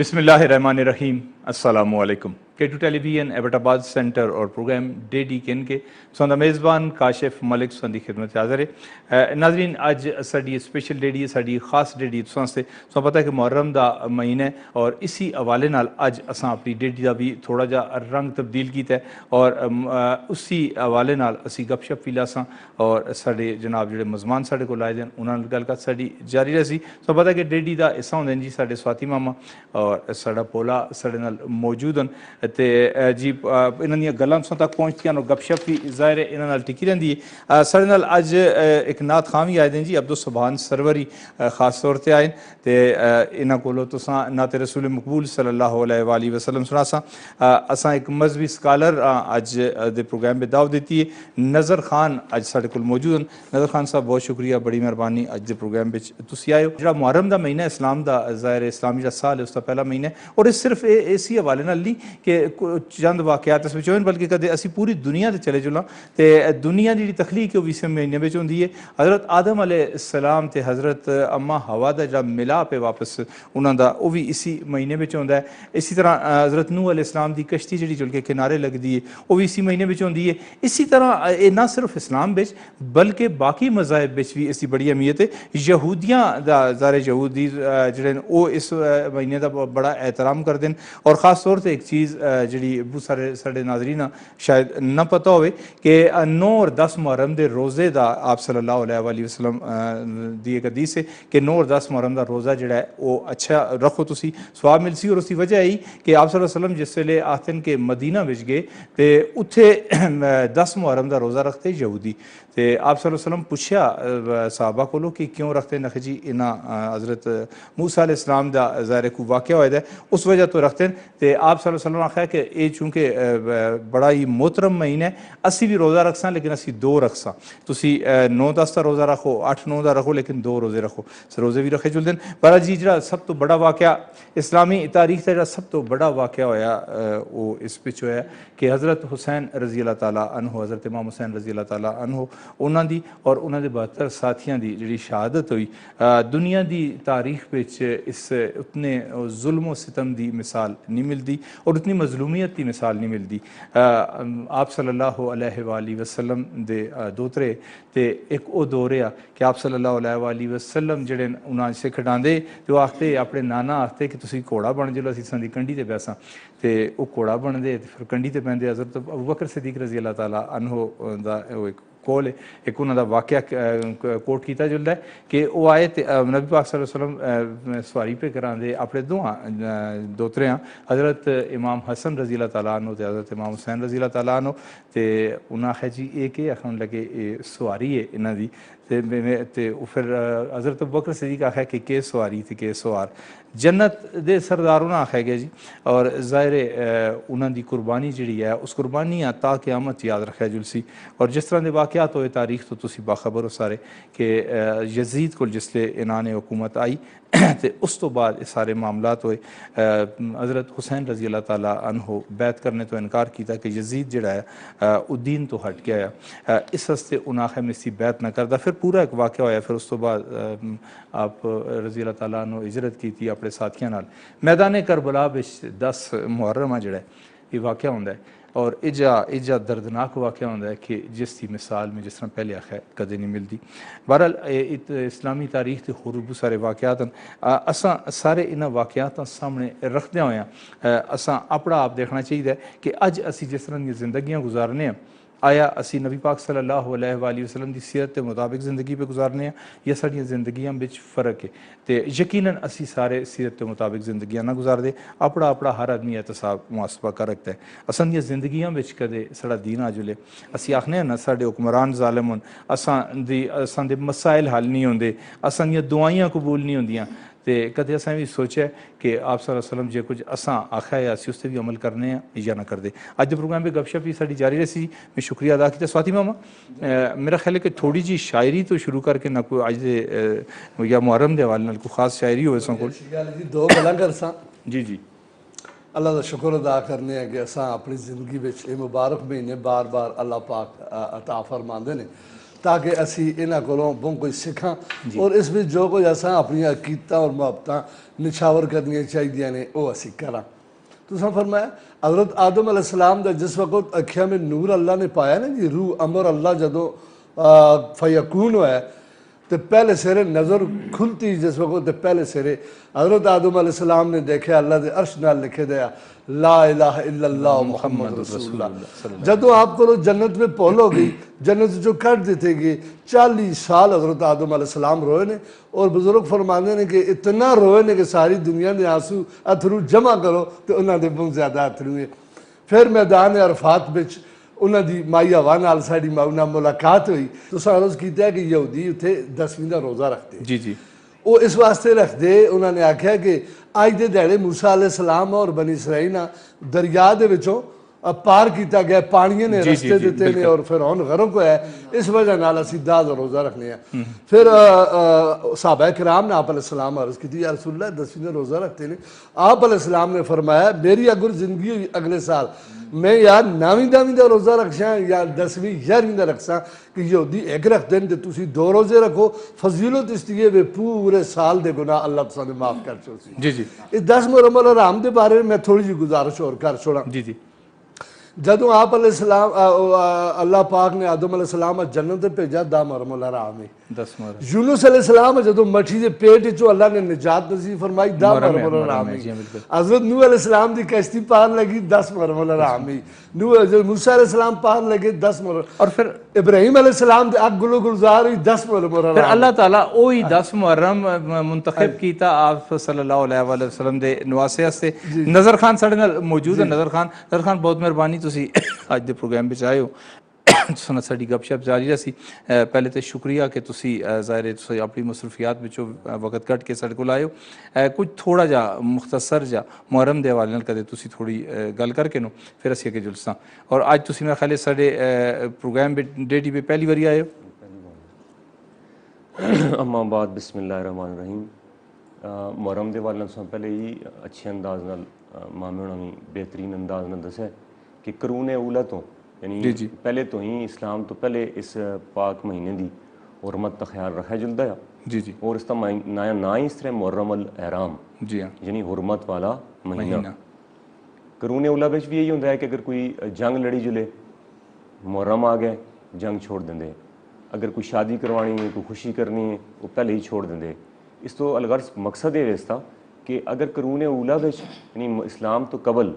بسم اللہ الرحمن الرحیم۔ السلام علیکم۔ K2 ٹیلی ویژن ایبٹ آباد سینٹر اور پروگرام ڈے ڈی کن کے سوندا میزبان کاشف ملک سندی خدمت حاضر ہے۔ ناظرین اج ساڈی اسپیشل ڈے ڈی ساڈی خاص ڈے ڈی تساں سے سو پتہ ہے کہ محرم دا مہینہ ہے اور اسی حوالے نال اج اساں اپنی ڈے ڈی دا بھی تھوڑا جا رنگ تبدیل کیتا ہے اور اسی حوالے نال اسی گپ شپ بھی لاساں اور ساڈے جناب جڑے مزمان ساڈے کول آئے دین انہاں نال گل بات ساڈی جاری رہسی۔ سو پتہ ہے کہ ڈے ڈی دا حصہ ہوندے جی ساڈے سواتی ماما اور ساڈا پولا ساڈے نال موجود ہیں تے جی انہاں دیاں گلاں تساں تک پہنچدیاں اور گپ شپ بھی ظاہر ہے انہاں نال ٹکی رہندی ہے۔ ساڈے نال اج ایک نعت خواں وی آئے دیں جی عبدالسبحان سروری خاص طور تے آئے تے انہاں کولوں تساں نعت رسول مقبول صلی اللہ علیہ وآلہ وسلم سناساں۔ اساں ایک مذہبی سکالر اج دے پروگرام پہ دعوت دیتی ہے، نظر خان اج ساڈے کول موجود ہیں۔ نظر خان صاحب بہت شکریہ، بڑی مہربانی اج دے پروگرام وچ تسی آئے ہو۔ جڑا محرم دا مہینہ اسلام دا ظاہر اسلامی جڑا سال ہے اس دا پہلا مہینہ ہے اور اس صرف اسی حوالے نال نہیں کہ چند واقعات اس وچ ہوئے بلکہ کدے اسی پوری دنیا تے چلے جلاں تے دنیا دی تخلیق وہ اسی مہینے وچ ہوندی ہے۔ حضرت آدم علیہ السلام تے حضرت اما حوا دا جڑا ملاپ ہے واپس انہاں دا وہ بھی اسی مہینے وچ ہوندا ہے۔ اسی طرح حضرت نوح علیہ السلام دی کشتی جڑی چل کے کنارے لگدی ہے وہ بھی اسی مہینے وچ ہوندی ہے۔ اسی طرح یہ نہ صرف اسلام وچ بلکہ باقی مذاہب وچ بھی اس دی بڑی اہمیت ہے۔ یہودیاں دا ظاہر یہودی جڑے وہ اس مہینے دا بڑا احترام کردے ہیں اور خاص طور تے ایک چیز جڑی بہت سارے ساڈے ناظرین شاید نہ پتہ ہوئے کہ 9 اور 10 محرم دے روزے دا آپ صلی اللہ علیہ وآلہ وسلم دی ایک حدیث ہے کہ 9 اور 10 محرم دا روزہ جڑا ہے وہ اچھا رکھو تسی ثواب ملسی۔ اور اس کی وجہ یہی کہ آپ صلی اللہ علیہ وسلم جس ویلے آتے ہیں کہ مدینہ وچ گئے تے اتھے 10 محرم دا روزہ رکھتے یہودی تے آپ صلی اللہ علیہ وسلم پوچھا صحابہ کولو کہ کیوں رکھتے نہ جی انہاں حضرت موسیٰ علیہ السلام دا ظاہر کو واقعہ ہوئے ہے اس وجہ تو رکھتے ہیں تے آپ صلی اللہ علیہ وسلم آخیا کہ یہ چونکہ بڑا ہی محترم مہینہ ہے اسی بھی روزہ رکھساں لیکن اسی 2 رکھساں، تسی 9-10 دا روزہ رکھو 8-9 دا رکھو لیکن 2 روزے رکھو، روزے بھی رکھے چلتے ہیں۔ پر جی جڑا سب تو بڑا واقعہ اسلامی تاریخ کا جڑا سب تو بڑا واقعہ ہویا وہ اس وچ ہویا کہ حضرت حسین رضی اللہ تعالیٰ عنہ حضرت امام حسین رضی اللہ تعالیٰ عنہ انہاں دی اور انہاں دے 72 ساتھیاں دی جڑی شہادت ہوئی دنیا دی تاریخ وچ اس اتنے ظلم و ستم دی مثال نہیں ملتی اور اتنی مظلومیت دی مثال نہیں ملتی۔ آپ صلی اللہ علیہ وآلہ وسلم دے دوترے تے ایک او دور ہے کہ آپ صلی اللہ علیہ وآلہ وسلم جڑے انہاں سے کھڈاندے تے وہ آختے اپنے نانا آختے کہ تسی گھوڑا بن جلو اسی سن دی کنڈی تے بیساں تے وہ گھوڑا بن دے پھر کنڈی تے پیندے۔ حضرت ابوبکر صدیق رضی اللہ تعالیٰ عنہ دا ایک کول ہے ایک انہوں دا واقعہ کوٹ کیتا جلدا ہے کہ وہ آئے تے نبی پاک صلی اللہ علیہ وسلم سواری پہ کران دے اپنے دوترے ہیں حضرت امام حسن رضی اللہ تعالیٰ عنہ تے حضرت امام حسین رضی اللہ تعالیٰ عنہ تے انہاں آخیا جی ایک آخر لگے سواری ہے انہاں دی تے پھر حضرت ابوبکر صدیق آخیا کہ سواری تھی کہ سوار جنت دے سردار انہاں آخیا گیا جی اور ظاہر انہاں دی قربانی جڑی ہے اس قربانی تا قیامت یاد رکھا جلسی۔ اور جس طرح دے واقعات ہوئے تاریخ تو تسی باخبر ہو سارے کہ یزید کو جس لے انہاں نے حکومت آئی تے اس تو بعد سارے معاملات ہوئے حضرت حسین رضی اللہ تعالیٰ عنہ بیعت کرنے تو انکار کیتا کہ یزید جڑا ہے وہ دین تو ہٹ گیا ہے اس واسطے انہاں آخر میں اسی بیعت نہ کردا۔ پھر پورا ایک واقعہ ہویا پھر اس تو بعد آپ رضی اللہ تعالیٰ عنہ ہجرت کی تھی اپنے ساتھیاں نال میدان کربلا وچ 10 محرم جڑا ہے یہ واقعہ ہوندا ہے اور ایجا دردناک واقعہ ہوتا ہے کہ جس کی مثال میں جس طرح پہلے آخیا کدے نہیں ملتی۔ بہرحال اسلامی تاریخ کے ہور بہت سارے واقعات ہیں اساں سارے انہاں واقعات سامنے رکھدے ہوئے ہیں اساں اپنا آپ دیکھنا چاہیے کہ اج اسی جس طرح کی زندگیاں گزارنے ہیں آیا اسی نبی پاک صلی اللہ علیہ وآلہ وسلم دی سیرت کے مطابق زندگی پہ گزارنے ہیں یا ساڈیاں زندگیاں وچ فرق ہے تے یقیناً اسی سارے سیرت کے مطابق زندگیاں نہ گزار دے اپنا ہر آدمی احتساب محاسبہ کر رکھتا ہے۔ اساں دیاں زندگیاں وچ کدے ساڈا دین آ جلے اسی آخنے ہیں نا ساڈے حکمران ظالم ہون اساں دے مسائل حل نہیں ہوندے اساں دیاں دعائیاں قبول نہیں ہوندیاں تے کدے اساں بھی سوچا کہ آپ صلی اللہ علیہ وسلم جے کچھ اساں آخیا ہے اسی اس تے بھی عمل کرنے ہیں یا نہ کر دے۔ اج دے پروگرام پہ گپ شپ بھی ساری جاری رہی میں شکریہ ادا کیتا۔ سواتی ماما میرا خیال ہے کہ تھوڑی جی شاعری تو شروع کر کے نہ کوئی اج دے یا محرم دے حوالے نال کوئی خاص شاعری ہوئے سن کول دو گلاں کرساں جی جی اللہ کا شکر ادا کرنے ہیں کہ اساں اپنی زندگی وچ یہ مبارک مہینے بار بار اللہ پاک عطا فرماندے نے تاکہ اسی انہاں کولوں بہت کچھ سکھاں اور اس میں جو کچھ اساں اپنی عقیدتاں اور محبتاں نچھاور کرنی چاہیے نے وہ اسی کراں۔ تو فرمایا حضرت آدم علیہ السلام دا جس وقت اکھیاں میں نور اللہ نے پایا نا جی، روح امر اللہ جدوں فیکون ہوا ہے تو پہلے سیرے نظر کھلتی جس وقت پہلے سیرے حضرت آدم علیہ السلام نے دیکھا اللہ دے عرش نال لکھے دیا لا الہ الا اللہ محمد رسول اللہ۔ جدوں آپ کو جنت میں پولو گئی، جنت جو کٹ دیتے گئے 40 سال حضرت آدم علیہ السلام روئے نے، اور بزرگ فرمانے نے کہ اتنا روئے نے کہ ساری دنیا نے آنسو اتھرو جمع کرو تو انہاں دے بہت زیادہ اتھرو ہے۔ پھر میدان عرفات بچ انہاں دی مائی ہوا نال ساڈی ماؤنا ملاقات ہوئی تو عرض کیتا ہے کہ یہودی اتھے 10ویں دا روزہ رکھتے جی جی وہ اس واسطے رکھ دے، انہوں نے آکھیا کہ آج دے دیڑے موسیٰ علیہ السلام اور بنی اسرائیل دریا دے وچوں پار کیتا گیا، پانیاں نے رستے دیتے نے اور فرعون غرق ہویا ہے، اس وجہ نال اسی 10 روزہ رکھنے ہیں۔ پھر صحابہ کرام نے آپ علیہ السلام عرض کی تھی یا رسول اللہ 10ویں روزہ رکھتے ہیں، آپ علیہ السلام نے فرمایا میری اگر زندگی ہوئی اگلے سال میں یا 9ویں دا روزہ رکھساں یا 10ویں 11ویں دا رکھساں کہ یہودی ایک رکھ دیں تو تسی 2 روزے رکھو، فضیلت اس لیے وہ پورے سال دے گناہ اللہ تعالیٰ نے معاف کر چھوڑ سی۔ جی جی اس 10 محرم الحرام دے بارے میں تھوڑی جی گزارش اور کر چھوڑا۔ جی جی جدوں آپ علیہ السلام اللہ پاک نے آدم علیہ السلام جنت بھیجا 10 محرم الحرام ہے۔ 10 محرم یونس علیہ السلام جدوں مٹھی دے پیٹ چوں اللہ نے نجات نصیب فرمائی 10 محرم الحرام ہے۔ حضرت نوح علیہ السلام دی کشتی پار لگی 10 محرم الحرام ہے۔ موسیٰ علیہ السلام پار لگے 10 محرم، اور پھر ابراہیم علیہ السلام دے اگ گلو گلزار ہوئی 10 محرم الحرام۔ پھر اللہ تعالیٰ وہی 10 محرم منتخب کیتا آپ صلی اللہ علیہ وآلہ وسلم دے نواسے سے۔ نظر خان ساڑھے نال موجود ہے۔ نظر خان بہت مہربانی تسی آج دے پروگرام بچ آئے ہو، سنا ساڑی گپ شپ جاری رہی سی۔ پہلے تو شکریہ کہ تسی ظاہر ہے تسی اپنی مصروفیات بچوں وقت کٹ کے ساڑے کو لائے ہو۔ کچھ تھوڑا جا مختصر جا محرم دے حوالے نال کدے تسی تھوڑی گل کر کے نو پھر اسی اگے جلساں۔ اور آج تسی میرا خیال ہے ساڑے پروگرام ڈیڈی پہ پہلی باری آئے ہو۔ اما بعد بسم اللہ الرحمن الرحیم۔ محرم دے والے سے پہلے ہی اچھے انداز نال مامے ہونا بہترین انداز نال دسے کہ قرون اولا تو یعنی پہلے تو ہی اسلام تو پہلے اس پاک مہینے دی حرمت کا خیال رکھا جلدا ہے۔ جی جی اور اس کا نا ہی اس طرح محرم الحرام جی ہاں یعنی حرمت والا مہینہ۔ قرون اولا بچ بھی یہی ہوتا ہے کہ اگر کوئی جنگ لڑی جلے محرم آ گئے جنگ چھوڑ دیں، اگر کوئی شادی کروانی ہے کوئی خوشی کرنی ہے وہ پہلے ہی چھوڑ دیں۔ اس تو الغرض مقصد یہ تھا کہ اگر قرون اولا بچ یعنی اسلام تو قبل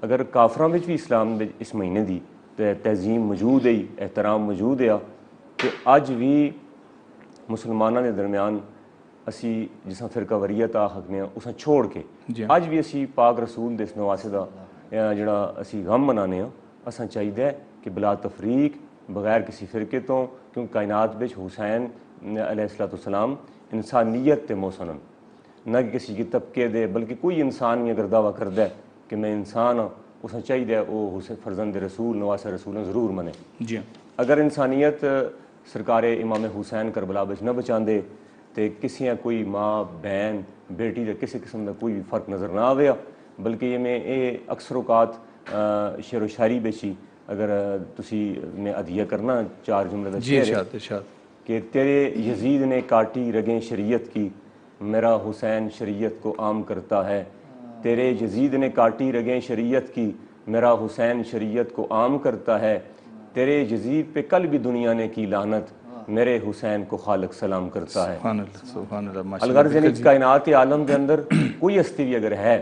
اگر کافراں بچ بھی اسلام اس مہینے دی تہذیم موجود ہے، احترام موجود ہے، تو اج بھی مسلمانوں کے درمیان اسی جساں فرقہ وریت آخنے ہیں اساں چھوڑ کے اج بھی اسی پاک رسول دے اس نواسے دا جڑا اسی غم منانے ہیں، اساں چاہیے کہ بلا تفریق بغیر کسی فرقے تو، کیونکہ کائنات بچ حسین علیہ السلام انسانیت تے موسنن نہ کہ کسی کی طبقے دے، بلکہ کوئی انسان بھی اگر دعویٰ کردا ہے کہ میں انسان ہوں اساں چاہیے وہ فرزند رسول نواسہ رسول ضرور منے۔ جی اگر انسانیت سرکار امام حسین کربلا بچ نہ بچاندے تے کسی کوئی ماں بہن بیٹی دے کسی قسم کا کوئی بھی فرق نظر نہ آویا، بلکہ یہ میں اکثر اوقات شعر و شاعری بچی اگر تسی میں عدیہ کرنا 4 جملے دا شعر ہے کہ تیرے یزید نے کاٹی رگیں شریعت کی میرا حسین شریعت کو عام کرتا ہے، تیرے یزید نے کاٹی رگیں شریعت کی میرا حسین شریعت کو عام کرتا ہے، تیرے یزید پہ کل بھی دنیا نے کی لعنت میرے حسین کو خالق سلام کرتا ہے۔ سبحان اللہ۔ الغرض یعنی کائنات عالم کے اندر کوئی ہستی بھی اگر ہے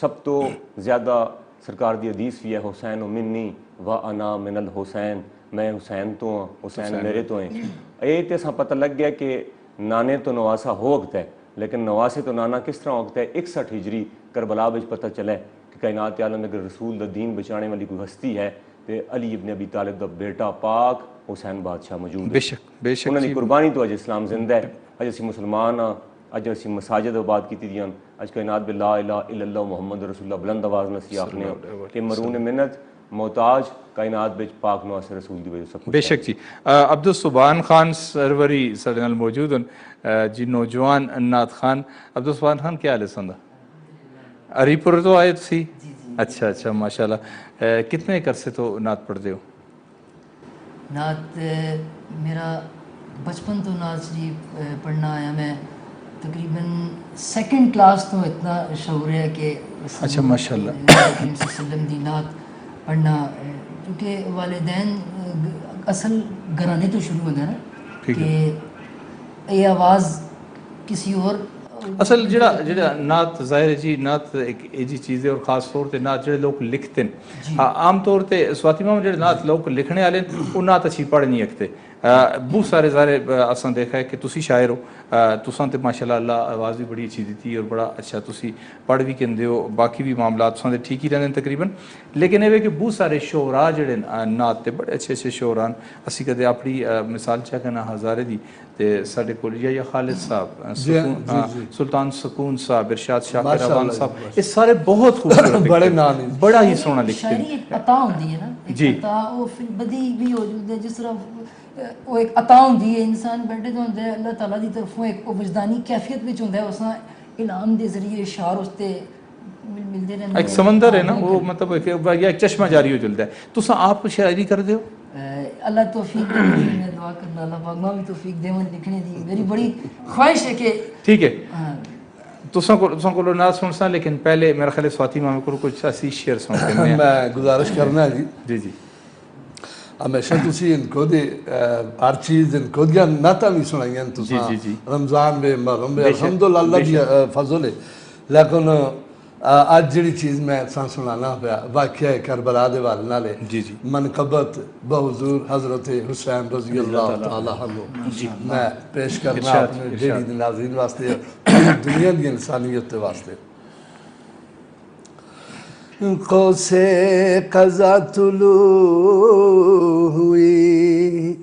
سب تو زیادہ سرکار دی حدیث بھی ہے حسین و منی و انا من الحسین، میں حسین تو ہوں حسین میرے تو ہیں۔ یہ تو سا پتہ لگ گیا کہ نانے تو نواسا ہو وقت ہے، لیکن نواسے تو نانا کس طرح وقت ہے 61 ہجری کربلا بچ پتہ چلے کہ کائنات عالم میں اگر رسول دا دین بچانے والی کوئی ہستی ہے تو علی ابن ابی طالب دا بیٹا پاک حسین بادشاہ موجود ہے۔ بے شک انہوں نے قربانی تو اج اسلام زندہ ہے، اج اسی مسلمان ہاں، اج اسی مساجد آباد کی دیاں، اج کائنات بے لا الہ الا اللہ محمد رسول اللہ بلند آواز نسی آخنے کہ مرون منت محتاج کائنات بچ پاک نواسے رسول دی وجہ سب کچھ۔ بے شک جی۔ عبدالسبحان خان سروری ساڑے نال موجود ہیں جی، نوجوان نعت خان۔ عبدالسبحان خان کیا حال ہے سندا؟ عری پور تو آئے تھی؟ اچھا اچھا ماشاءاللہ۔ کتنے عرصے تو نعت پڑھتے ہو؟ نعت میرا بچپن تو نعت شریف پڑھنا آیا میں تقریباً سیکنڈ کلاس تو اتنا شعور ہے کہ اچھا ماشاء اللہ کریم صلی اللہ علیہ وسلم دی نعت پڑھنا کیونکہ والدین اصل گھرانے تو شروع ہوتا ہے نا کہ یہ آواز کسی اور اصل جڑا نعت ظاہر ہے جی نعت ایک ایجی چیز ہے اور خاص طور تے نعت جڑے لوگ لکھتے ہیں عام طور تے سواتی ماں جڑے نعت لوگ لکھنے والے وہ نعت اچھی پڑھ نہیں سکتے بہت سارے ظاہر اساں دیکھا ہے کہ تسی شاعر ہو تساں تے ماشاءاللہ اللہ آواز بھی بڑی اچھی دیتی اور بڑا اچھا تسی پڑھ بھی کہندے ہو باقی بھی معاملات تساں دے ٹھیک ہی رہندے تقریباً لیکن یہ کہ بہت سارے شعراء جڑے نعت تے بڑے اچھے شعراء اسی کدے اپنی مثال چا کہنا ہزارے دی تے ساڈے کول یا خالد صاحب سلطان سکون صاحب ارشاد شاہ روان صاحب یہ سارے بہت خوبصورت بڑے نام بڑا ہی سونا لکھتے ہیں شاعری ایک عطا ہوندی ہے نا ایک عطا وہ پھر بدی بھی ہو جاتی ہے جس طرح وہ ایک عطا ہوندی ہے انسان بیٹھے تو ہوتا ہے اللہ تعالیٰ دی طرفوں ایک وجدانی کیفیت وچ ہوندا ہے اساں انعام دے ذریعے اشعار اس تے ملتے رہنے ایک سمندر ہے نا وہ مطلب ایک چشمہ جاری ہو چلتا ہے تساں آپ شاعری کر دے ہو اللہ توفیق دے میں دعا کرنا اللہ پاک ماں بھی توفیق دے لکھنے دی میری بڑی خواہش ہے کہ ٹھیک ہے تساں کو نعت سن سا لیکن پہلے میرا خیال سواتی ماں کو کچھ ایسی شعر سن کے میں گزارش کرنا جی جی جی ہمیشہ تسی ان کو دے ہر چیز ان کو دیا نعتاں بھی سنائیاں تساں رمضان میں محرم میں الحمدللہ اللہ دی فضل ہے لیکن آج جڑی چیز میں سان سنانا پیا واقعہ کربلا دے والے نالے منقبت بحضور حضرت حسین رضی اللہ تعالیٰ عنہ میں پیش کرنا اپنے ڈیری دے ناظرین واسطے دنیا دی انسانیت واسطے قوس قضا طلوع ہوئی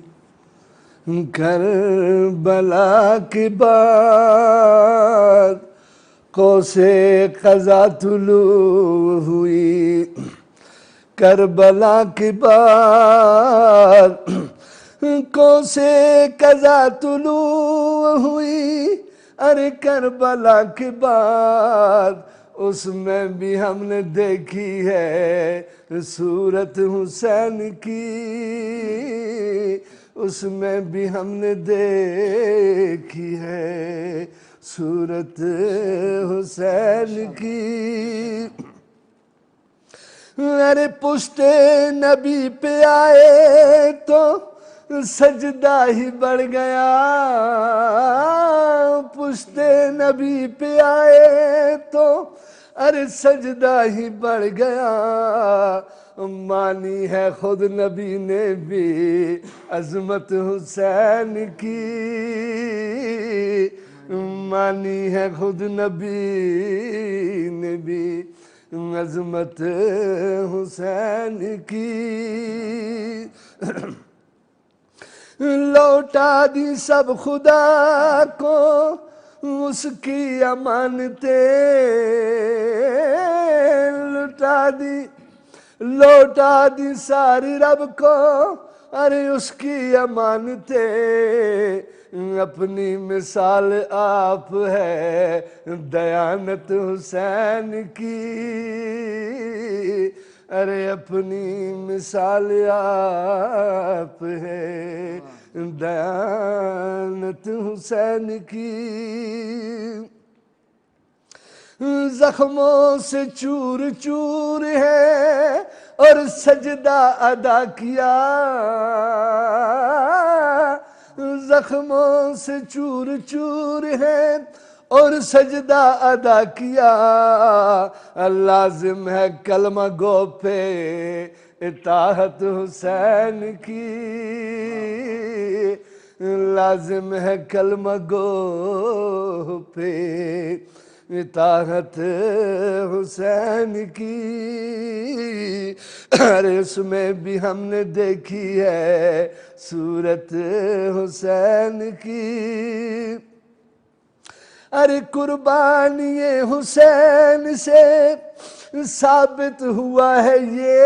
کربلا کے بعد قوس قضا طلوع ہوئی کربلا کے بعد قوس قضا طلوع ہوئی ارے کربلا کے بعد اس میں بھی ہم نے دیکھی ہے صورت حسین کی اس میں بھی ہم نے دیکھی ہے صورت حسین کی ارے پشت نبی پہ آئے تو سجدہ ہی بڑھ گیا پشت نبی پہ آئے تو ارے سجدہ ہی بڑھ گیا مانی ہے خود نبی نے بھی عظمت حسین کی مانی ہے خود نبی نے بھی عظمت حسین کی لوٹا دی سب خدا کو اس کی امانتیں لوٹا دی ساری رب کو ارے اس کی امانتیں اپنی مثال آپ ہے دیانت حسین کی ارے اپنی مثال آپ ہے دیانت حسین کی زخموں سے چور چور ہے اور سجدہ ادا کیا زخموں سے چور چور ہے اور سجدہ ادا کیا لازم ہے کلمہ گو پہ اطاعت حسین کی لازم ہے کلمہ گو پہ اطاعت حسین کی ارے اس میں بھی ہم نے دیکھی ہے صورت حسین کی ارے قربانی حسین سے ثابت ہوا ہے یہ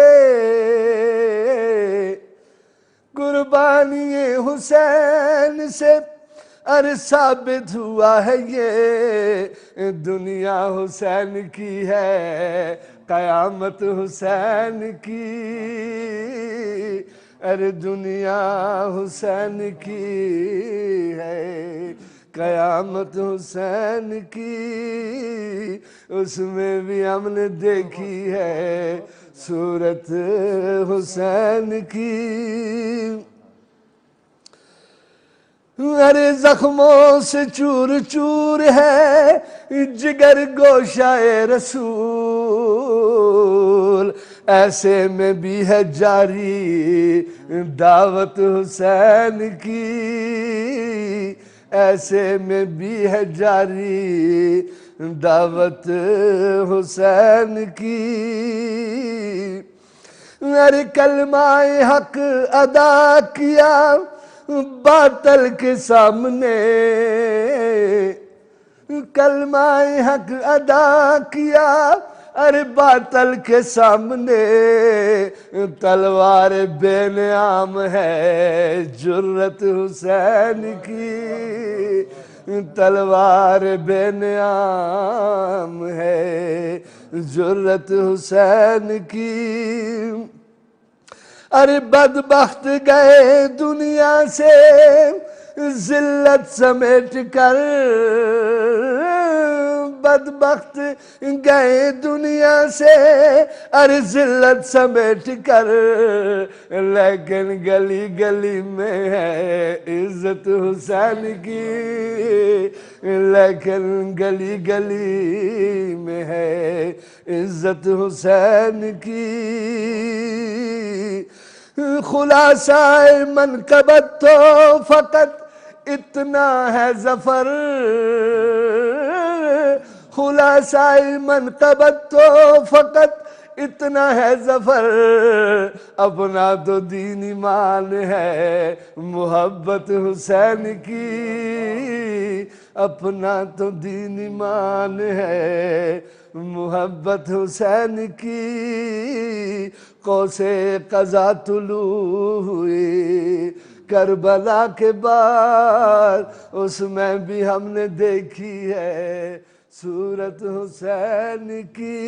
قربانی حسین سے ارے ثابت ہوا ہے یہ دنیا حسین کی ہے قیامت حسین کی ارے دنیا حسین کی ہے، قیامت حسین کی، اس میں بھی ہم نے دیکھی ہے صورت حسین کی۔ ارے زخموں سے چور چور ہے جگر گوشہ رسول، ایسے میں بھی ہے جاری دعوت حسین کی، ایسے میں بھی ہے جاری دعوت حسین کی۔ ارے کلمہ حق ادا کیا باطل کے سامنے، کلمہ حق ادا کیا ارے باطل کے سامنے، تلوار بے نام ہے جرت حسین کی، تلوار بے نام ہے جرت حسین کی۔ ارے بدبخت گئے دنیا سے ذلت سمیٹ کر، بدبخت گئے دنیا سے ارے ذلت سمیٹ کر، لیکن گلی گلی میں ہے عزت حسین کی، لیکن گلی گلی میں ہے عزت حسین کی۔ خلاصہ منقبت تو فقط اتنا ہے ظفر، خلاصہ منقبت تو فقط اتنا ہے ظفر، اپنا تو دین ایمان ہے محبت حسین کی، اپنا تو دین ایمان ہے محبت حسین کی۔ قوس قزح طلوع ہوئی کربلا کے بعد، اس میں بھی ہم نے دیکھی ہے صورت حسین کی۔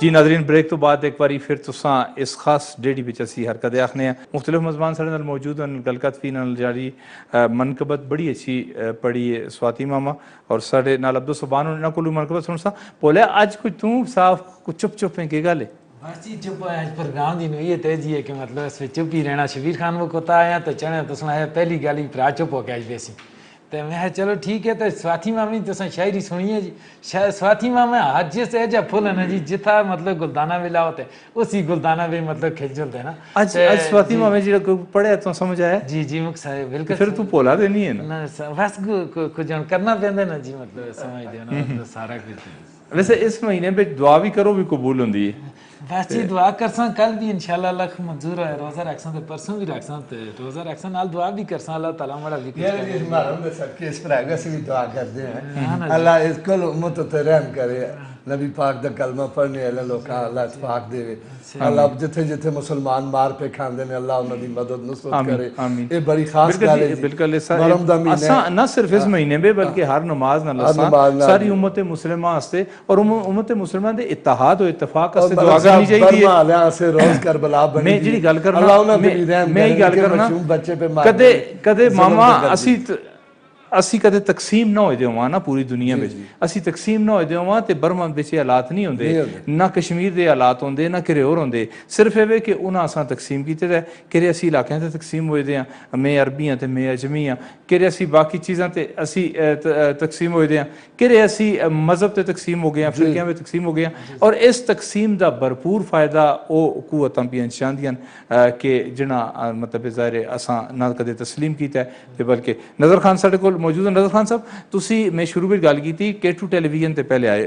جی ناظرین بریک تو بعد ایک باری پھر تساں اس خاص ڈیڈی بچ اسی حرکت آخنے ہیں، مختلف مزمان سارے نال موجود ہیں، گلکت فی نال جاری منقبت بڑی اچھی پڑھی ہے سواتی ماما اور سارے نال عبدو سبحان انہاں کولو منقبت سن سا بولے آج کوئی توں صاف کو چپ چپ ہیں کہ گالے بس جی چپ ہے آج پروگرام دی نوئی ہے جی ہے کہ مطلب اس میں چپ ہی رہنا۔ شبیر خان وہ کوتا آیا تو چنے تو سنا ہے پہلی گالی پرا چپ ہو کے آج بیسی تو میں چلو ٹھیک ہے تو سواتی مامی تو شاعری سنی ہے جی، سواتی ماما ہر جس ایجا پھول ہے نا جی، جتھا مطلب گلدانہ ویلا ہوتا ہے اسی گلدانہ بھی مطلب کھل جلتا ہے نا۔ آج سواتی مامی جی پڑھے تو سمجھ آیا جی جی مک صاحب بالکل پھر تو پولا دینی ہے نا بس کچھ کرنا پہنتا ہے نا جی، مطلب سمجھ دے نا مطلب سارا کچھ۔ ویسے اس مہینے پہ دعا بھی کرو بھی قبول ہوندی ہے بس جی دعا کرساں کل بھی انشاءاللہ اللہ منظور ہے، روزہ رکھساں تے پرسوں بھی رکھساں تے روزہ رکھساں نال دعا بھی کرساں اللہ تعالیٰ مڑا بھی کچھ یہ اس محرم دے صدقے اس پر آگے سے بھی دعا کرتے ہیں اللہ اس کل امت تے رحم کرے، نبی پاک دا کلمہ پڑھنے والے لوکاں اللہ اتفاق دے، اللہ جتھے جتھے مسلمان مار پہ کھاندے نے اللہ انہاں دی مدد نصرت کرے۔ یہ بڑی خاص گل ہے بالکل محرم دا مہینہ اساں نہ صرف اس مہینے میں بلکہ ہر نماز نال اساں ساری امت مسلمہ واسطے اور امت مسلمہ دے اتحاد و اتفاق واسطے دعا کرنی چاہیے۔ برما والے سے روز کربلا بنی میں جڑی گل کرنا اللہ انہاں تے بھی رحم میں ہی گل کرنا بچے پہ مار کدے ماما اسی کدے تقسیم نہ ہوئے دے ہواں نا پوری دنیا میں اسی تقسیم نہ ہوئے دے ہواں تے برما بچے حالات نہیں ہوندے، نہ کشمیر دے حالات ہوندے نہ کرے اور ہوندے، صرف یہ کہ انہاں اساں تقسیم کیتے دے کہ اسی علاقے تے تقسیم ہوئے دے ہیں، میں عربی ہاں تے میں اجمی ہاں، کہ اسی باقی چیزاں تے اسی تقسیم ہوئے دے ہیں، کہ اسی مذہب تے تقسیم ہو گئے ہیں، فرقیاں میں تقسیم ہو گئے ہیں، اور اس تقسیم دا بھرپور فائدہ او قوتاں پیاں چاہندیاں کہ جنہاں مطلب ظاہر اساں نہ کدے تسلیم کیتا ہے بلکہ نظر خان ساڈے کول ਮੌਜੂਦ ਹਨ। ਰਜ਼ਾ ਖਾਨ ਸਾਹਿਬ, ਤੁਸੀਂ ਮੈਂ ਸ਼ੁਰੂ ਵਿੱਚ ਗੱਲ ਕੀਤੀ K2 ਟੈਲੀਵਿਜ਼ਨ ਤੇ ਪਹਿਲੇ ਆਏ,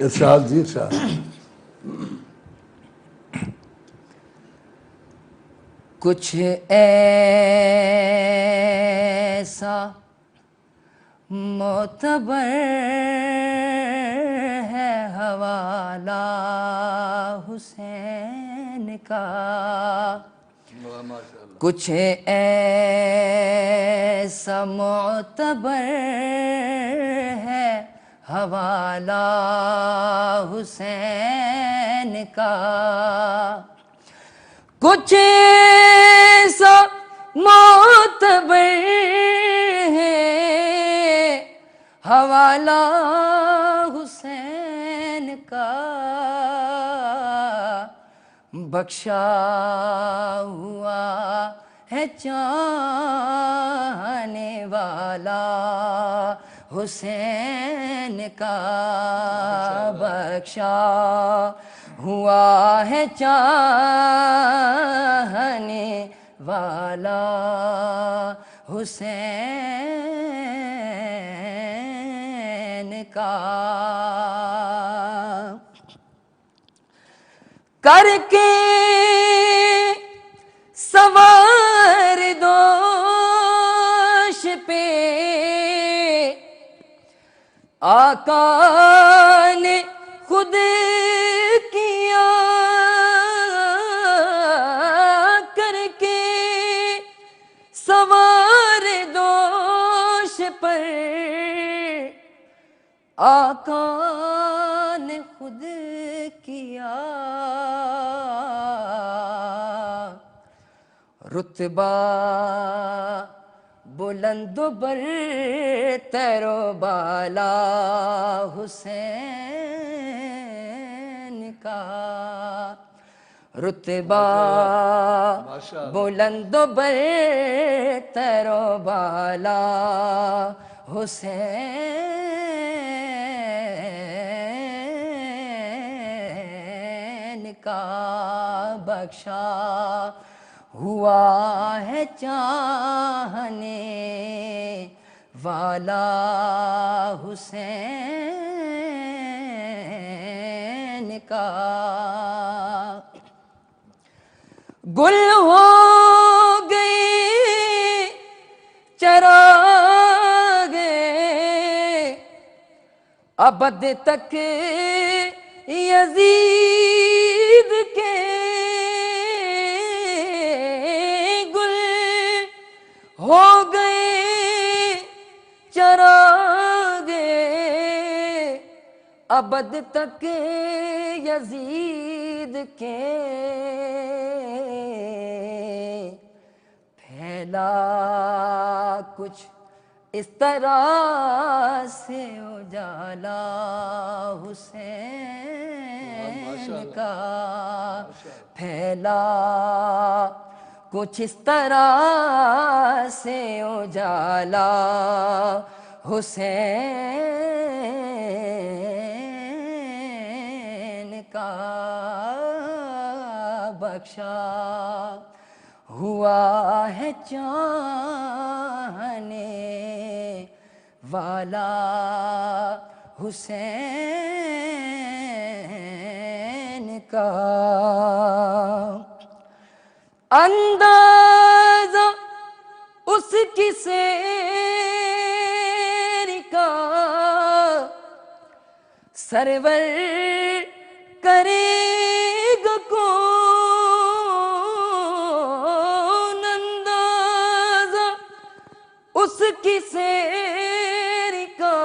ارشاد جی ارشاد. کچھ ایسا معتبر ہے حوالہ حسین کا، کچھ ایسا معتبر ہے حوالہ حسین کا، کچھ ایسا معتبر ہے حوالہ حسین کا، بخشا ہوا ہے چاہنے والا حسین کا، بخشا ہوا ہے چاہنے والا حسین کا، کر کے سوار دوش پہ آقا نے خود کیا، کر کے سوار دوش پر آقا نے خود کیا، رتبہ بلند و برتر و بالا حسین کا، رتبہ بلند و برتر و بالا حسین کا، بخشا ہوا ہے چاہنے والا حسین کا، گل ہو گئے چراغ ابد تک یزید کے، گل ہو گئے چراغ ابد تک یزید کے، پھیلا کچھ اس طرح سے اجالا حسین کا، پھیلا کچھ اس طرح سے اجالا حسین کا، بخشا ہوا ہے چاہنے والا حسین کا، اندازہ اس کی سیر کا سرور کرے گا کون، اندازہ اس کی سیر کا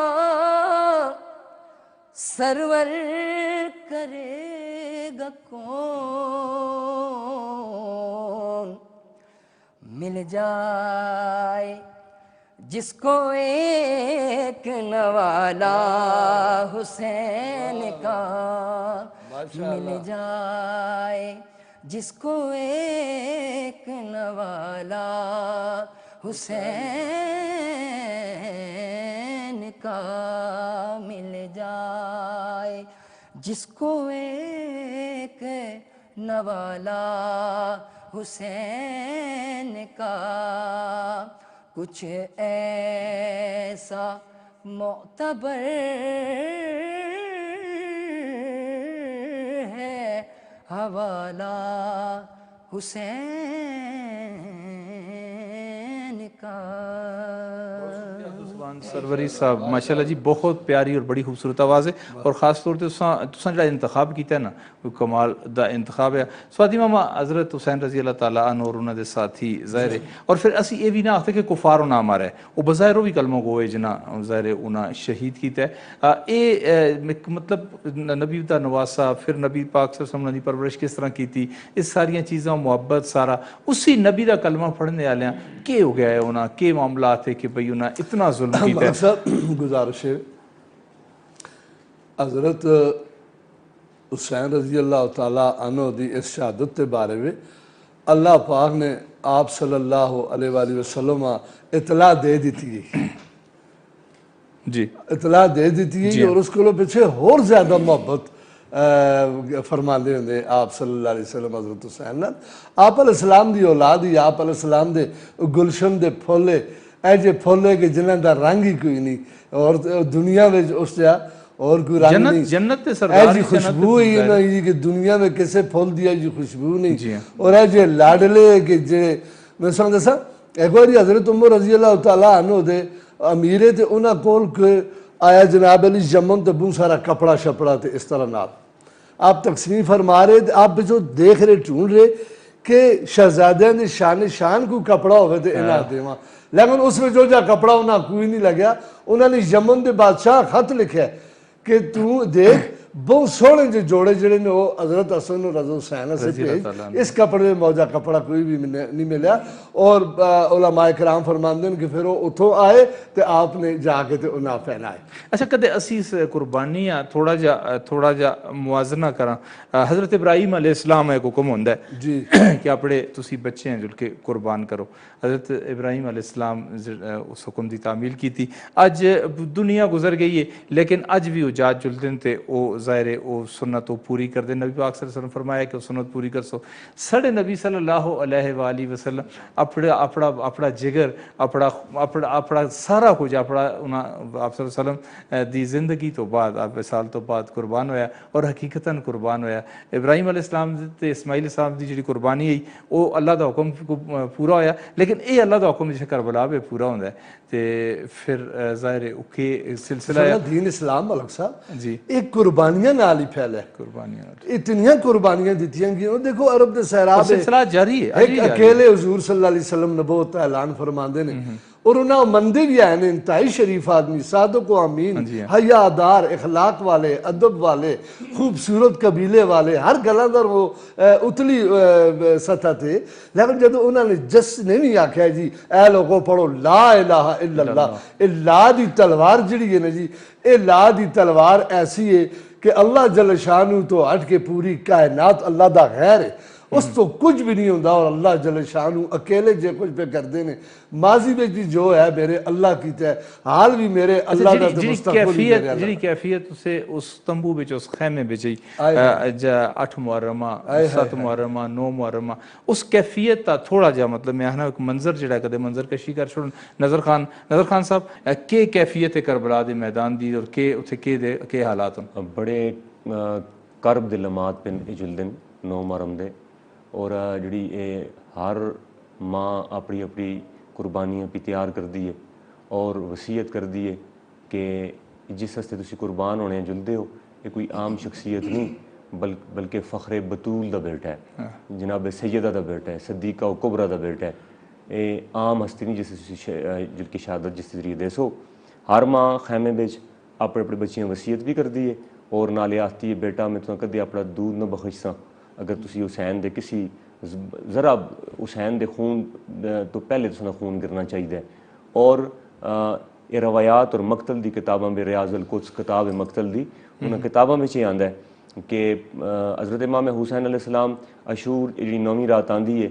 سرور کرے گا کون، مل جائے جس کو ایک نوالا حسین کا، مل جائے جس کو ایک نوالا حسین کا، مل جائے جس کو ایک نوالا حسین کا، کچھ ایسا معتبر حوالہ حسین کا۔ عبدالسبحان سروری صاحب ماشاءاللہ جی بہت پیاری اور بڑی خوبصورت آواز ہے، اور خاص طور تے تساں جڑا انتخاب کیتا ہے نا وہ کمال دا انتخاب ہے۔ سوادی ماما حضرت حسین رضی اللہ تعالیٰ عنہ اور انہاں دے ساتھی ظاہر ہے، اور پھر اسی یہ بھی نہ آختے کہ کفار نہ مارا ہے، وہ بظاہر وہ بھی کلمہ گو ہے جنہ ظاہر ہے انہاں شہید کیتا ہے۔ اے مطلب نبی دا نواسا، پھر نبی پاک صلی اللہ علیہ وسلم دی پرورش کس طرح کیتی، اس ساریاں چیزاں محبت سارا اسی نبی دا کلمہ پڑھنے والے کہ ہو گیا ہے انہاں کے معاملات ہے کہ بھئی انہاں اتنا ظلم کیتا ہے۔ ملک صاحب گزارش ہے حضرت حسین رضی اللہ تعالیٰ عنہ دی اس شہادت کے بارے میں اللہ پاک نے آپ صلی اللہ علیہ وآلہ وسلم اطلاع دے دیتی ہے، جی اطلاع دے دیتی ہے اور اس کو پیچھے اور زیادہ محبت فرما دے ہوں آپ صلی اللہ علیہ وسلم حضرت حسین نال۔ آپ علیہ السلام دی اولاد ہی آپ علیہ السلام دے گلشن دے پھولے اے جے پھولے کہ جنہاں دا رنگ ہی کوئی نہیں، اور دنیا میں اس جا اور کوئی رنگ نہیں، جنت تے اے سردار جی خوشبو ہی نہیں کہ دنیا میں کسے پھول دیا جی خوشبو نہیں، اور اے جے لاڈلے کہ جے میں سمجھا سا ایک باری حضرت عمر رضی اللہ تعالیٰ عنہ دے امیرے تے انہاں کول کے آیا جناب علی جمن تے بہت سارا کپڑا شپڑا تے اس طرح نال آپ تقسیم فرما رہے تے آپ جو دیکھ رہے ڈھونڈ رہے کہ شہزادیاں دی شان کو کپڑا ہوئے تے انہاں دیواں، لیکن اس میں جو جا کپڑا انہاں کوئی نہیں لگیا۔ انہاں نے یمن دے بادشاہ خط لکھا ہے کہ تو دیکھ بہت سونے جو جوڑے جڑے نے وہ حضرت حسن اور حضرت حسین سے بھیج، اس کپڑے میں موجہ کپڑا کوئی بھی نہیں ملیا، اور علماء کرام فرماندے ہیں کہ پھر وہ اتھوں آئے تو آپ نے جا کے تو انہاں پہنائے۔ اچھا کدے اسی قربانیاں تھوڑا جا موازنہ کراں، حضرت ابراہیم علیہ السلام ایک حکم ہوندا ہے جی کہ اپنے تسی بچے ہیں جل کے قربان کرو۔ حضرت ابراہیم علیہ السلام اس حکم دی تعمیل کی تھی، اج دنیا گزر گئی ہے لیکن اج بھی وہ جات جلدن تے او ظاہر ہے وہ سنت وہ پوری کر دے۔ نبی پاک صلی اللہ علیہ وسلم فرمایا کہ وہ سنت پوری کر سو۔ ساڑھے نبی صلی اللہ علیہ وآلہ وسلم اپنا جگر اپنا سارا کچھ اپنا آپ صلی اللہ علیہ وسلم دی زندگی تو بعد آپ سال تو بعد قربان ہویا، اور حقیقتاً قربان ہویا۔ ابراہیم علیہ السلام تے اسماعیل علیہ السلام دی جڑی قربانی ہے وہ اللہ دا حکم پورا ہویا، لیکن اے اللہ دا حکم جسے کربلا پہ پورا ہوندا ہے تے پھر ظاہر ہے اوکے سلسلہ ہے دین اسلام ملک صاحب جی ایک قربانیاں نال ہی پھیلا ہے، قربانیاں اتنیاں قربانیاں دیتیاں گئیں۔ دیکھو عرب دے سیراب سلسلہ جاری ہے ایک اکیلے حضور صلی اللہ علیہ وسلم نبوت کا اعلان فرماندے نے، اور انہاں مندے بھی آئے ہیں انتہائی شریف آدمی، صادق و امین، حیا دار، اخلاق والے، ادب والے، خوبصورت قبیلے والے، ہر گلاں در وہ اتلی سطح تھے، لیکن جب انہوں نے جس نے بھی آکھا جی اے لوگوں پڑھو لا الہ الا اللہ، اے لا دی تلوار جڑی ہے نا جی، اے لا دی تلوار ایسی ہے کہ اللہ جل شانہ تو ہٹ کے پوری کائنات اللہ دا غیر ہے، اس تو کچھ بھی نہیں ہوندہ، اور اللہ جل شانہ اکیلے جے کچھ پہ کر دینے۔ ماضی میں بھی جو ہے میرے اللہ کی تے حال بھی میرے اللہ دا تے مستقبل بھی میرے اللہ۔ جڑی کیفیت اسے اس تنبو بچ اس خیمے بچی 8 محرمہ 7 محرمہ 9 محرمہ اس کیفیت تا تھوڑا جا مطلب میں آہنا ایک منظر جڑا کدے منظر کشی کر چھوڑن۔ نظر خان صاحب کے کیفیت کربلا دے میدان دی اور کے اتھے کے حالات ہوں؟ بڑے کرب دے لمحات پہ جلدن 9 محرم دے، اور جڑی ہر ماں اپنی قربانیاں پہ تیار کر دی ہے اور وصیت کر دی ہے کہ جس ہستے تسی قربان ہونے جلدے ہو یہ کوئی عام شخصیت نہیں بلکہ فخر بطول دا بیٹا ہے، جناب سیدہ دا بیٹا ہے، صدیقہ و کبرہ دا بیٹا ہے، یہ عام ہستی نہیں جس جل کی شہادت جس ذریعے دے سو۔ ہر ماں خیمے بیچ اپنے بچیاں وصیت بھی کر دی ہے اور نالے آتی ہے بیٹا میں تو کدے اپنا دودھ نہ بخشساں، اگر تسی حسین دے کسی ذرا حسین دے خون تو پہلے تو خون گرنا چاہیے۔ اور یہ روایات اور مقتل دی کتاباں میں ریاض القدس کتاب مقتل دی انہاں کتاباں میں یہ آندا ہے کہ حضرت امام حسین علیہ السلام عاشور جی 9ویں رات آندی ہے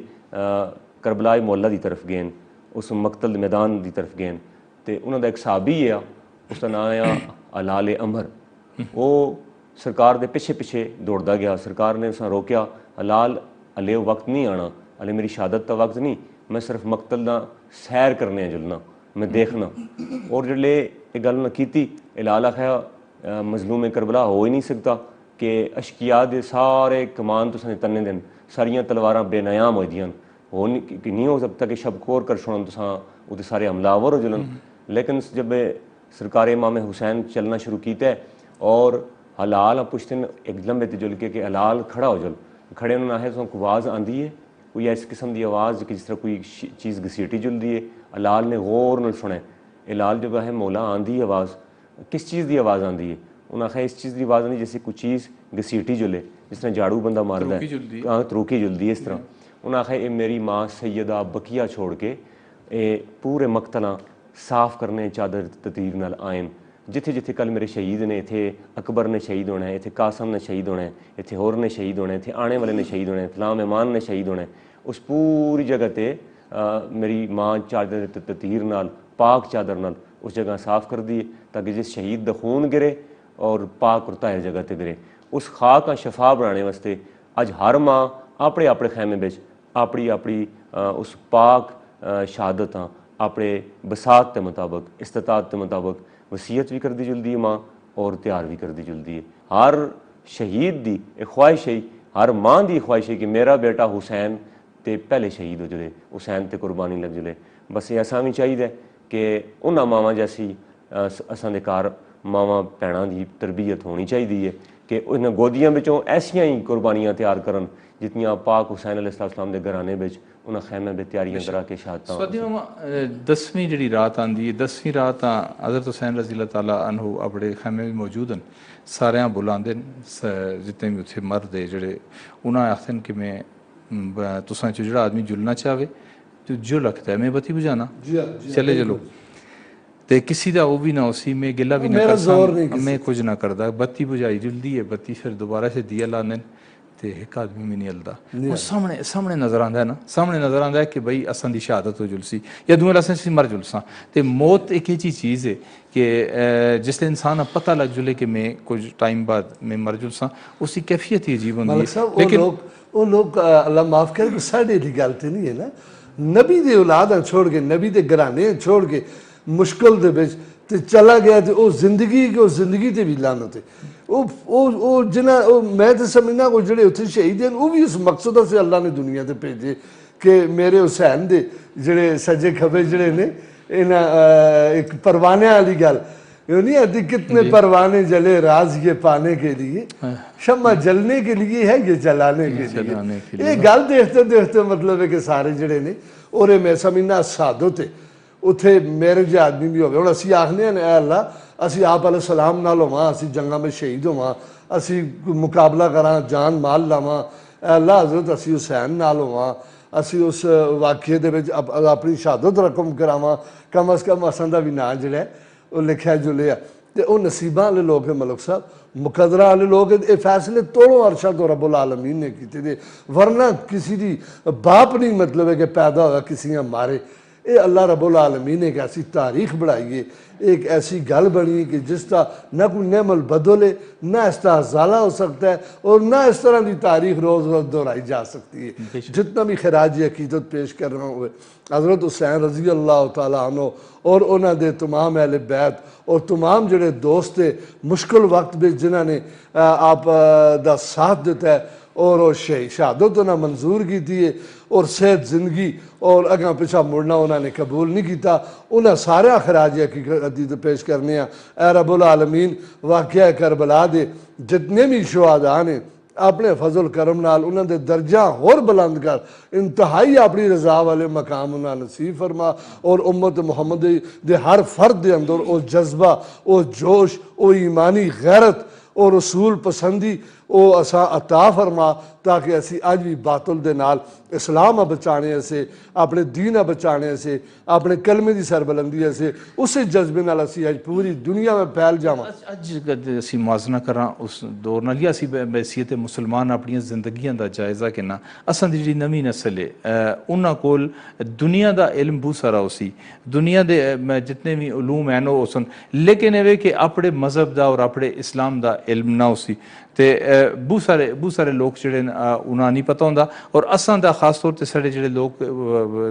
کربلا مولا دی طرف گئے، اس مقتل میدان دی طرف گئے، تے انہاں دا ایک صحابی ہے اس کا نام ہے علال عمر، وہ سرکار دے پیچھے دوڑدا گیا، سرکار نے اساں روکیا، علال علیہ وقت نہیں آنا، علیہ میری شہادت کا وقت نہیں، میں صرف مقتل دا سیر کرنے جلنا، میں دیکھنا۔ اور جلے یہ گل نہ کیتی علال آخیا مظلوم کربلا ہو ہی نہیں سکتا، کہ اشکیا دے سارے کمان تو تنے دن ساریاں تلواراں بے نیام ہوئی دیاں وہ نہیں ہو سکتا کہ شب کور کر چھوڑن تو وہ سارے حملاور ہو جلن لیکن جب سرکار امام حسین چلنا شروع کیتا ہے اور حلال پشتن ایک لمبے تے جل کے کہ حلال کھڑا ہو جل کھڑے انہوں نے کو آواز آندی ہے کوئی اس قسم دی آواز کہ جس طرح کوئی چیز گھسیٹی جلدی ہے حلال نے غور نہ سنے حلال جب ہے مولا آندی آواز کس چیز دی آواز آندی ہے انہوں نے اس چیز دی آواز آندی جیسے کوئی چیز گھسیٹی جلے جس طرح جھاڑو بندہ ماردا ہے ہاں تروکی جلدی ہے اس طرح انہوں نے اے میری ماں سیدہ بقیہ چھوڑ کے اے پورے مقتلاں صاف کرنے چادر تطہیر نال آئین جتھے جتھے کل میرے شہید نے اتنے اکبر نے شہید ہونا ہے اتنے قاسم نے شہید ہونا ہے اتنے ہور نے شہید ہونا ہے اتنے آنے والے نے شہید ہونا ہے فلاں مہمان نے شہید ہونا ہے اس پوری جگہ تے میری ماں چادر تطہیر نال پاک چادر نال اس جگہ صاف کر دی تاکہ جس شہید دا خون گرے اور پاک اور طاہر جگہ تے گرے اس خاک کا شفا بنانے واسطے اج ہر ماں اپنے اپنے خیمے بچ اپنی اپنی اس پاک شہادت اپنے بساط کے مطابق استطاعت کے مطابق وصیت بھی کر دی جلدی ہے ماں اور تیار بھی کر دی جلدی ہے ہر شہید دی ایک خواہش ہے ہر ماں دی خواہش ہے کہ میرا بیٹا حسین تے پہلے شہید ہو جلے حسین تے قربانی لگ جلے بس یہ ایسا بھی چاہیے کہ انہاں ماواں جیسی اساں دے کار ماواں بھیناں دی تربیت ہونی چاہیے کہ انہاں گودیاں بچوں ایسیاں ہی قربانیاں تیار کرن جتنیاں پاک حسین علیہ السلام دے گھرانے بچ انہاں خیمے بے تیاریاں کرا کے شہادتاں سعودی ماما 10ویں جڑی رات آندی ہے 10ویں رات حضرت حسین رضی اللہ تعالیٰ عنہ اپنے خیمے بھی موجود ہیں سارے بلاندے جتنے بھی اتنے مرد ہے جڑے انہاں آخدن کہ میں تساں چ جڑا آدمی جلنا چاہے تو جو لگتا ہے میں بتی بجانا چلے چلو تے کسی دا وہ بھی نہ اسی میں گلا بھی نہ کرساں میں کچھ نہ کردا بتی بجائی جلدی ہے بتی پھر دوبارہ سے دیا لانے تے ایک آدمی بھی نہیں ہلدا وہ سامنے نظر آندا ہے نا سامنے نظر آندا ہے کہ بھئی اساں دی شہادت ہو جلسی یا دوویں اساں سی مر جلساں تے موت ایک ایسی چیز ہے کہ جس لئے انسان پتہ لگ جلے کہ میں کچھ ٹائم بعد میں مر جلساں اسی کیفیت ہی عجیب ہوندی ہے لیکن وہ لوگ اللہ معاف کرے کہ ساڑھے دی گالتے نہیں ہے نا نبی دے اولاداں چھوڑ کے نبی دے گھرانے چھوڑ کے مشکل دے بچ تے چلا گیا تے او زندگی تے بھی لعنت ہے او جنہ میں تے سمجھنا کو جڑے اتنے شہید ہیں وہ بھی اس مقصد سے اللہ نے دنیا تے بھیجے کہ میرے حسین دے جڑے سجے کھبے جڑے نے انہاں ایک پروانے والی گل یہ نہیں آتی کتنے پروانے جلے راز یہ پانے کے لیے شمع جلنے کے لیے ہے یہ جلانے کے لیے یہ گل دیکھتے دیکھتے مطلب ہے کہ سارے جڑے نے اور میں سمجھنا سعادت ہے اتنے میرے جو آدمی بھی ہو گئے اور اسی آخنے ہیں اے اللہ اسی آپ علیہ السلام نال ہوواں اسی جنگاں میں شہید ہوواں اسی مقابلہ کراں جان مال لاواں اے اللہ حضرت اسی حسین نال ہوواں اسی اس واقعے دے وچ اپنی شہادت رقم کراواں کم از کم اساں دا بھی نام جڑا ہے وہ لکھا جلیا تے وہ نصیبہ والے لوگ ہیں ملک صاحب مقدرہ والے لوگ ہیں یہ فیصلے توڑوں عرشہ تو رب العالمین نے کیتے دے ورنہ کسی دی باپ نہیں مطلب ہے کہ پیدا ہوگا کسی مارے اے اللہ رب العالمین نے ایک ایسی تاریخ بڑھائی ہے ایک ایسی گل بنی کہ جس کا نہ کوئی نعم البدل ہے نہ اس کا ازالہ ہو سکتا ہے اور نہ اس طرح کی تاریخ روز روز دہرائی جا سکتی ہے جتنا بھی خراج عقیدت پیش کر رہا ہوں حضرت حسین رضی اللہ تعالیٰ عنہ اور انہوں دے تمام اہل بیت اور تمام جڑے دوست تھے مشکل وقت بھی جنہوں نے آپ دا ساتھ دیتا ہے اور وہ شہادت انہوں نے منظور کی تھی اور صحت زندگی اور اگاں پیچھا مڑنا انہوں نے قبول نہیں کیتا انہیں سارے خراج عقیدت پیش کرنے ہیں اے رب العالمین واقعہ کربلا دے جتنے بھی شہداء نے اپنے فضل کرم نال انہوں نے درجہ اور بلند کر انتہائی اپنی رضا والے مقام انہوں نے نصیب فرما اور امت محمد دے ہر فرد دے اندر او جذبہ او جوش او ایمانی غیرت اور رسول پسندی او اسا عطا فرما تاکہ اسی آج بھی باطل دے نال اسلام بچانے سے اپنے دین بچانے سے اپنے کلمے دی سربلندی سے اسی جذبے نال اسی آج پوری دنیا میں پھیل جاواں اج اسی موازنہ کراں اس دور نال یا اسی بحیثیت مسلمان اپنی زندگیاں دا جائزہ کنا اساں دی جڑی نویں نسل ہے انہاں کول دنیا دا علم بہت سارا ہوسی دنیا دے جتنے بھی علوم ہیں وہ سن لیکن یہ کہ اپنے مذہب دا اور اپنے اسلام دا علم نہ ہوسی ਤੇ ਬਹੁਤ ਸਾਰੇ ਲੋਕ ਜਿਹੜੇ ਉਹਨਾਂ ਨਹੀਂ ਪਤਾ ਹੁੰਦਾ ਔਰ ਅਸਾਂ ਦਾ ਖਾਸ ਤੌਰ ਤੇ ਸਾਡੇ ਜਿਹੜੇ ਲੋਕ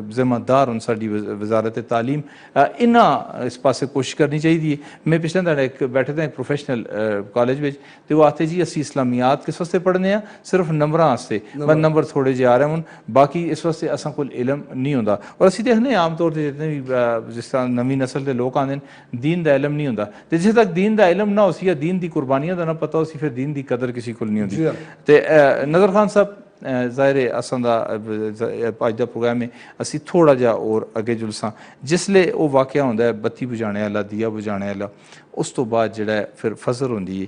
ਜ਼ਿੰਮੇਦਾਰ ਹਨ ਸਾਡੀ ਵਜ਼ਾਰਤ ਤਾਲੀਮ ਇਹਨਾਂ ਇਸ ਪਾਸੇ ਕੋਸ਼ਿਸ਼ ਕਰਨੀ ਚਾਹੀਦੀ ਹੈ। ਮੈਂ ਪਿਛਲੇ ਦਿਨ ਇੱਕ ਬੈਠੇ ਦਾ ਇੱਕ ਪ੍ਰੋਫੈਸ਼ਨਲ ਕਾਲਜ ਵਿੱਚ ਤੇ ਉਹ ਆਖਦੇ ਜੀ ਅਸੀਂ ਇਸਲਾਮੀਆਤ ਕਿਸ ਵਾਸਤੇ ਪੜ੍ਹਨੇ ਆ, ਸਿਰਫ ਨੰਬਰਾਂ ਵਾਸਤੇ, ਬਸ ਨੰਬਰ ਥੋੜੇ ਜਿਹੇ ਆ ਰਹੇ ਹਨ, ਬਾਕੀ ਇਸ ਵਾਸਤੇ ਅਸਾਂ ਕੋਲ ਇਲਮ ਨਹੀਂ ਹੁੰਦਾ। ਔਰ ਅਸੀਂ ਦੇਖਦੇ ਹਾਂ ਆਮ ਤੌਰ ਤੇ ਜਿਤਨੇ ਵੀ ਜਿਸ ਤਰ੍ਹਾਂ ਨਵੀਂ ਨਸਲ ਦੇ ਲੋਕ ਆਉਂਦੇ ਨੇ دین ਦਾ ਇਲਮ ਨਹੀਂ ਹੁੰਦਾ ਤੇ ਜਿਸ ਤੱਕ دین ਦਾ ਇਲਮ ਨਾ ਹੋ ਸੀ ਜਾਂ دین ਦੀ ਕੁਰਬਾਨੀਆਂ ਦਾ ਨਾ ਪਤਾ ਹੋ ਸੀ ਫਿਰ دین ਦੀ ਕਦਰ ਕਿਸੇ ਕੋਲ ਨਹੀਂ ਹੁੰਦੀ। ਤੇ ਨਜ਼ਰ ਖਾਨ ਸਾਹਿਬ ਜ਼ਾਹਿਰ ਹੈ ਅਸਾਂ ਦਾ ਅੱਜ ਦਾ ਪ੍ਰੋਗਰਾਮ ਹੈ ਅਸੀਂ ਥੋੜਾ ਜਿਹਾ ਹੋਰ ਅੱਗੇ ਜੁਲਸਾਂ ਜਿਸਲੇ ਉਹ ਵਾਕਿਆ ਹੁੰਦਾ ਹੈ ਬੱਤੀ ਬੁਝਾਣੇ ਵਾਲਾ, ਦੀਆ ਬੁਝਾਣੇ ਵਾਲਾ, ਉਸ ਤੋਂ ਬਾਅਦ ਜਿਹੜਾ ਫਿਰ ਫਜ਼ਰ ਹੁੰਦੀ ਹੈ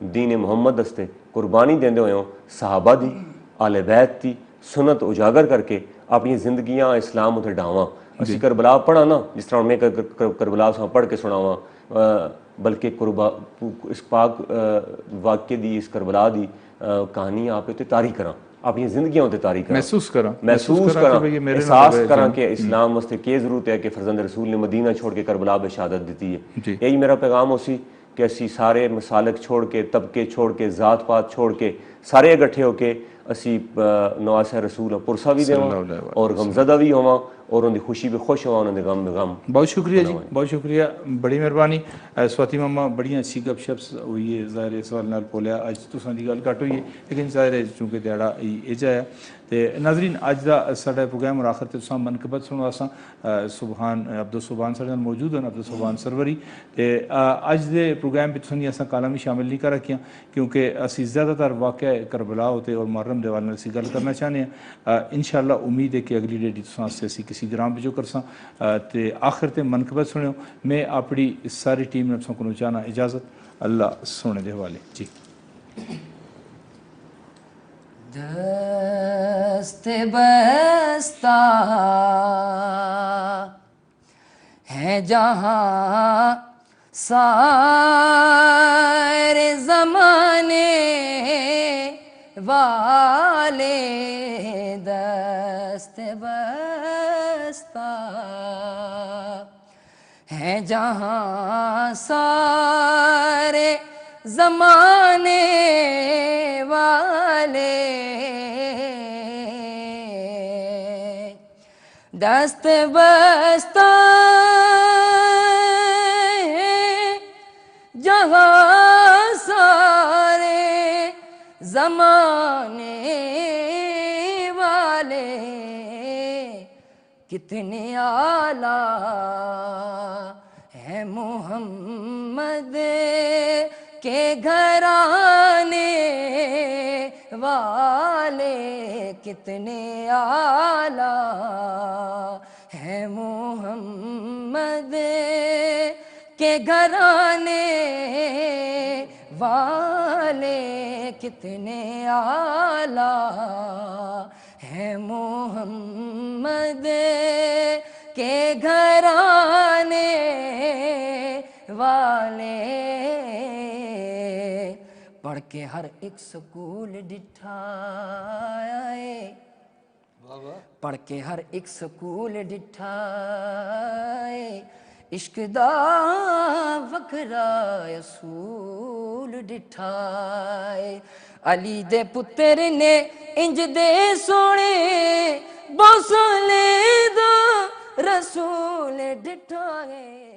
دین محمد دستے قربانی دیندے ہوئے صحابہ دی آل بیت دی سنت اجاگر کر کے اپنی زندگیاں اسلام اتنے ڈاواں اسی کربلا پڑھا نا جس طرح میں کربلا ساں پڑھ کے سناواں بلکہ اس پاک واقعے دی اس کربلا دی کہانی آپ تے تاری کراں اپنی زندگیاں تے تاری کراں محسوس کراں احساس کراں کہ اسلام واسطے کی ضرورت ہے کہ فرزند رسول نے مدینہ چھوڑ کے کربلا میں شہادت دیتی ہے. یہی میرا پیغام ہو سی کہ اسی سارے مسالک چھوڑ کے طبقے چھوڑ کے ذات پات چھوڑ کے سارے اکٹھے ہو کے اسی نواس رسول پرسا بھی دیواں اور غمزدہ بھی ہواں اور ان دی خوشی بھی خوش ہواں ان دے غم میں غم. بہت شکریہ جی, بہت شکریہ, بڑی مہربانی. سواتی ماما بڑی اچھی گپ شپس ہوئی ہے, ظاہر سوال نال بولیا اج تساں دی گل گھٹ ہوئی ہے لیکن ظاہر ہے چونکہ دیہڑا اج آیا. تے ناظرین اج دا ساڈا پروگرام اور آخر تے تساں منقبت سنو اساں سبحان عبدالسبحان ساڈے نال موجود ہیں, عبدالسبحان سروری. تے اج دے پروگرام وچ تساں اساں کالم شامل نہیں کر رکھیاں کیونکہ اسی زیادہ تر واقعہ کربلا ہوتے اور محرم دے حوالے نال اسی گل کرنا چاہنے ہیں. انشاءاللہ امید ہے کہ اگلی ڈیٹ تساں سے اسی کسی گرام وچ کرساں. تے آخر تے منقبت سنو میں اپنی ساری ٹیم نے تساں کو چاہنا اجازت. اللہ سونے دے حوالے جی. دست بستہ ہے جہاں سارے زمانے والے, دست بستہ ہے جہاں سارے زمانے والے, دست بستہ ہے جہاں سارے زمانے والے, کتنے اعلیٰ ہے محمد کے گھرانے والے, کتنے اعلیٰ ہے محمد کے گھرانے والے, کتنے اعلیٰ ہے محمد کے گھرانے والے. پڑھ کے ہر ایک سکول ڈٹھا ہے, پڑھ کے ہر ایک سکول ڈٹھا ہے, عشق دا وکھرا اصول ڈٹھا ہے. علی دے پتر نے انج دے سونے بوسلے دا رسول ڈٹھا ہے.